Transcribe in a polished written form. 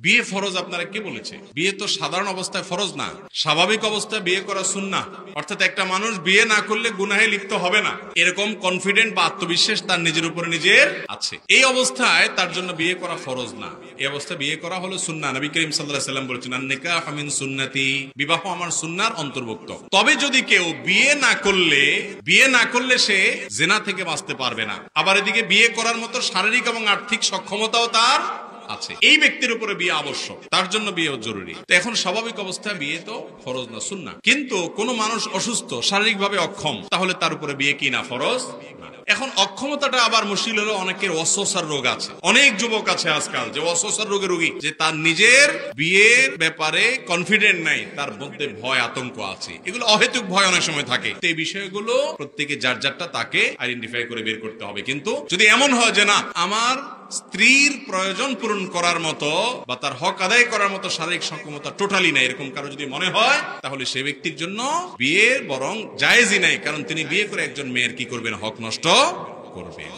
বিয়ে ফরজ আপনারা কে বলেছে? বিয়ে তো সাধারণ অবস্থায় ফরজ না, স্বাভাবিক অবস্থায় বিয়ে করা সুন্নাহ। অর্থাৎ একটা মানুষ বিয়ে না করলে গুনাহে লিপ্ত হবে না, এরকম কনফিডেন্ট বা আত্মবিশ্বাস তার নিজের উপরে নিজের আছে। এই অবস্থায় তার জন্য বিয়ে করা ফরজ না, এই অবস্থায় বিয়ে করা হলো সুন্নাহ। নবী করিম সাল্লাল্লাহু আলাইহি ওয়াসাল্লাম বলেছেন, আন-নিকাহু মিন সুন্নতি, বিবাহ আমার সুন্নাহর অন্তর্ভুক্ত। তবে যদি কেউ বিয়ে না করলে সে জিনা থেকে বাঁচতে পারবে না, আবার এদিকে বিয়ে করার মতো শারীরিক এবং আর্থিক সক্ষমতাও তার আছে, এই ব্যক্তির উপরে বিয়ে আবশ্যক, তার জন্য বিয়ে জরুরি। তো এখন স্বাভাবিক অবস্থায় বিয়ে তো ফরজ না, সুন্নাহ। কিন্তু কোন মানুষ অসুস্থ, শারীরিকভাবে অক্ষম, তাহলে তার উপরে বিয়ে কি না, ফরজ না। এখন অক্ষমতাটা আবার মুশকিল হলো, অনেকের ওয়াসওয়াসার রোগ আছে। অনেক যুবক আছে আজকাল যে ওয়াসওয়াসার রোগে রোগী, যে তার নিজের বিয়ের ব্যাপারে কনফিডেন্ট নাই, তার মধ্যে ভয় আতঙ্ক আছে। এগুলো অহেতুক ভয় অনেক সময় থাকে। এই বিষয়গুলো প্রত্যেকে যার যারটা তাকে আইডেন্টিফাই করে বের করতে হবে। কিন্তু যদি এমন হয় যে না, আমার স্ত্রীর প্রয়োজন পূরণ করার মতো বা তার হক আদায় করার মতো শারীরিক সক্ষমতা টোটালি নাই, এরকম কারো যদি মনে হয়, তাহলে সে ব্যক্তির জন্য বিয়ে বরং জায়েজই নাই। কারণ তিনি বিয়ে করে একজন মেয়ের কি করবেন, হক নষ্ট করবেন।